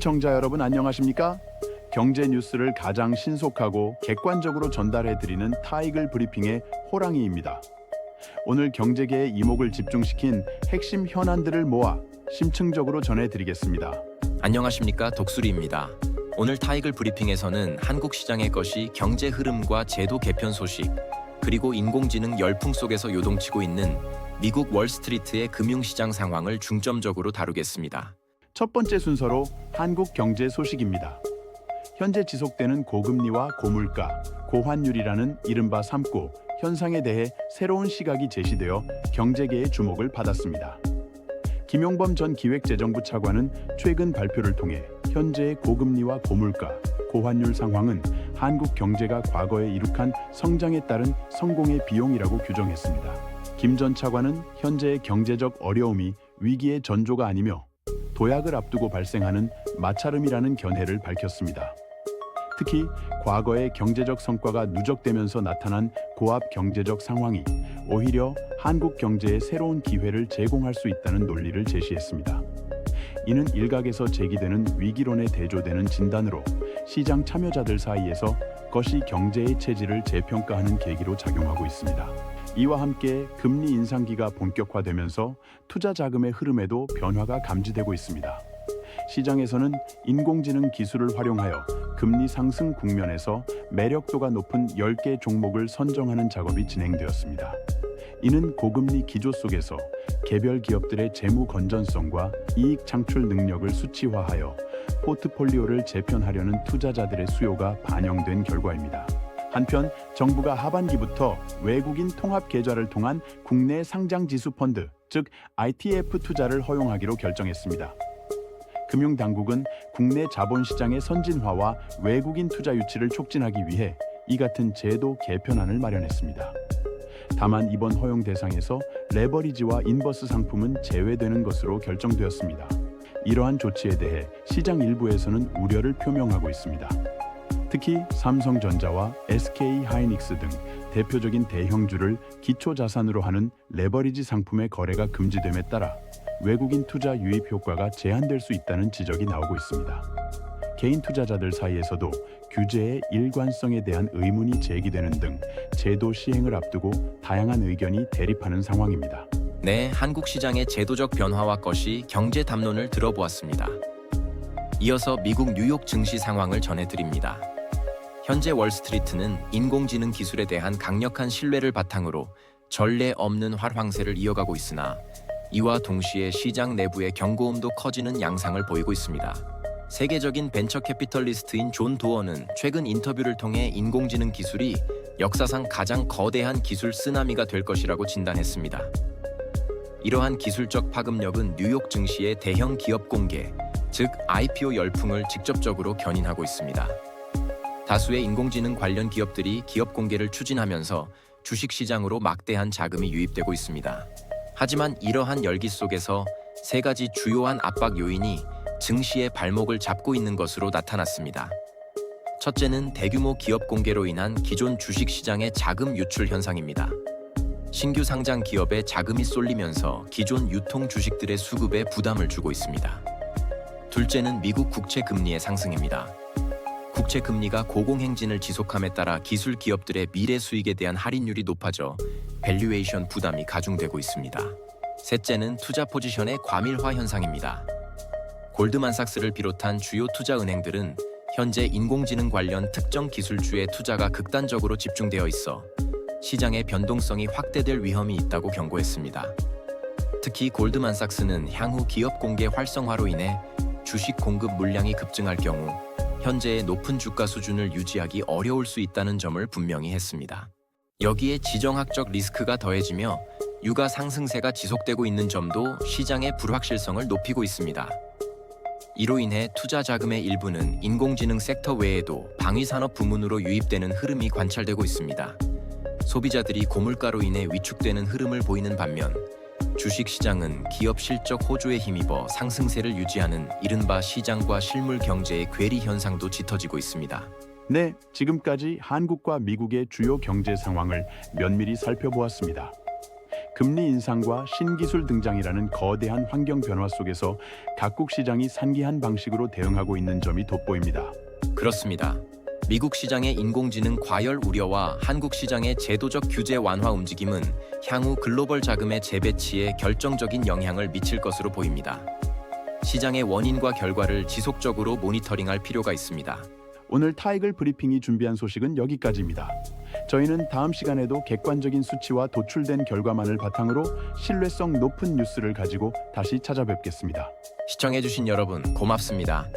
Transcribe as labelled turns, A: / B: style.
A: 시청자 여러분 안녕하십니까? 경제 뉴스를 가장 신속하고 객관적으로 전달해드리는 타이글 브리핑의 호랑이입니다. 오늘 경제계의 이목을 집중시킨 핵심 현안들을 모아 심층적으로 전해드리겠습니다.
B: 안녕하십니까, 독수리입니다. 오늘 타이글 브리핑에서는 한국 시장의 것이 경제 흐름과 제도 개편 소식, 그리고 인공지능 열풍 속에서 요동치고 있는 미국 월스트리트의 금융시장 상황을 중점적으로 다루겠습니다.
A: 첫 번째 순서로 한국 경제 소식입니다. 현재 지속되는 고금리와 고물가, 고환율이라는 이른바 삼고 현상에 대해 새로운 시각이 제시되어 경제계의 주목을 받았습니다. 김용범 전 기획재정부 차관은 최근 발표를 통해 현재의 고금리와 고물가, 고환율 상황은 한국 경제가 과거에 이룩한 성장에 따른 성공의 비용이라고 규정했습니다. 김 전 차관은 현재의 경제적 어려움이 위기의 전조가 아니며 도약을 앞두고 발생하는 마찰음이라는 견해를 밝혔습니다. 특히 과거의 경제적 성과가 누적되면서 나타난 고압 경제적 상황이 오히려 한국 경제에 새로운 기회를 제공할 수 있다는 논리를 제시했습니다. 이는 일각에서 제기되는 위기론에 대조되는 진단으로 시장 참여자들 사이에서 것이 경제의 체질을 재평가하는 계기로 작용하고 있습니다. 이와 함께 금리 인상기가 본격화되면서 투자 자금의 흐름에도 변화가 감지되고 있습니다. 시장에서는 인공지능 기술을 활용하여 금리 상승 국면에서 매력도가 높은 10개 종목을 선정하는 작업이 진행되었습니다. 이는 고금리 기조 속에서 개별 기업들의 재무 건전성과 이익 창출 능력을 수치화하여 포트폴리오를 재편하려는 투자자들의 수요가 반영된 결과입니다. 한편 정부가 하반기부터 외국인 통합 계좌를 통한 국내 상장 지수 펀드, 즉 ITF 투자를 허용하기로 결정했습니다. 금융당국은 국내 자본시장의 선진화와 외국인 투자 유치를 촉진하기 위해 이 같은 제도 개편안을 마련했습니다. 다만 이번 허용 대상에서 레버리지와 인버스 상품은 제외되는 것으로 결정되었습니다. 이러한 조치에 대해 시장 일부에서는 우려를 표명하고 있습니다. 특히 삼성전자와 SK하이닉스 등 대표적인 대형주를 기초자산으로 하는 레버리지 상품의 거래가 금지됨에 따라 외국인 투자 유입 효과가 제한될 수 있다는 지적이 나오고 있습니다. 개인 투자자들 사이에서도 규제의 일관성에 대한 의문이 제기되는 등 제도 시행을 앞두고 다양한 의견이 대립하는 상황입니다.
B: 네, 한국 시장의 제도적 변화와 것이 경제 담론을 들어보았습니다. 이어서 미국 뉴욕 증시 상황을 전해드립니다. 현재 월스트리트는 인공지능 기술에 대한 강력한 신뢰를 바탕으로 전례 없는 활황세를 이어가고 있으나 이와 동시에 시장 내부의 경고음도 커지는 양상을 보이고 있습니다. 세계적인 벤처 캐피털리스트인 존 도어는 최근 인터뷰를 통해 인공지능 기술이 역사상 가장 거대한 기술 쓰나미가 될 것이라고 진단했습니다. 이러한 기술적 파급력은 뉴욕 증시의 대형 기업 공개, 즉 IPO 열풍을 직접적으로 견인하고 있습니다. 다수의 인공지능 관련 기업들이 기업 공개를 추진하면서 주식시장으로 막대한 자금이 유입되고 있습니다. 하지만 이러한 열기 속에서 세 가지 주요한 압박 요인이 증시의 발목을 잡고 있는 것으로 나타났습니다. 첫째는 대규모 기업 공개로 인한 기존 주식시장의 자금 유출 현상입니다. 신규 상장 기업에 자금이 쏠리면서 기존 유통 주식들의 수급에 부담을 주고 있습니다. 둘째는 미국 국채 금리의 상승입니다. 국채 금리가 고공행진을 지속함에 따라 기술 기업들의 미래 수익에 대한 할인율이 높아져 밸류에이션 부담이 가중되고 있습니다. 셋째는 투자 포지션의 과밀화 현상입니다. 골드만삭스를 비롯한 주요 투자 은행들은 현재 인공지능 관련 특정 기술주의 투자가 극단적으로 집중되어 있어 시장의 변동성이 확대될 위험이 있다고 경고했습니다. 특히 골드만삭스는 향후 기업 공개 활성화로 인해 주식 공급 물량이 급증할 경우 현재의 높은 주가 수준을 유지하기 어려울 수 있다는 점을 분명히 했습니다. 여기에 지정학적 리스크가 더해지며 유가 상승세가 지속되고 있는 점도 시장의 불확실성을 높이고 있습니다. 이로 인해 투자 자금의 일부는 인공지능 섹터 외에도 방위산업 부문으로 유입되는 흐름이 관찰되고 있습니다. 소비자들이 고물가로 인해 위축되는 흐름을 보이는 반면 주식시장은 기업 실적 호조에 힘입어 상승세를 유지하는 이른바 시장과 실물 경제의 괴리 현상도 짙어지고 있습니다.
A: 네, 지금까지 한국과 미국의 주요 경제 상황을 면밀히 살펴보았습니다. 금리 인상과 신기술 등장이라는 거대한 환경 변화 속에서 각국 시장이 산기한 방식으로 대응하고 있는 점이 돋보입니다.
B: 그렇습니다. 미국 시장의 인공지능 과열 우려와 한국 시장의 제도적 규제 완화 움직임은 향후 글로벌 자금의 재배치에 결정적인 영향을 미칠 것으로 보입니다. 시장의 원인과 결과를 지속적으로 모니터링할 필요가 있습니다.
A: 오늘 타이글 브리핑이 준비한 소식은 여기까지입니다. 저희는 다음 시간에도 객관적인 수치와 도출된 결과만을 바탕으로 신뢰성 높은 뉴스를 가지고 다시 찾아뵙겠습니다.
B: 시청해주신 여러분 고맙습니다.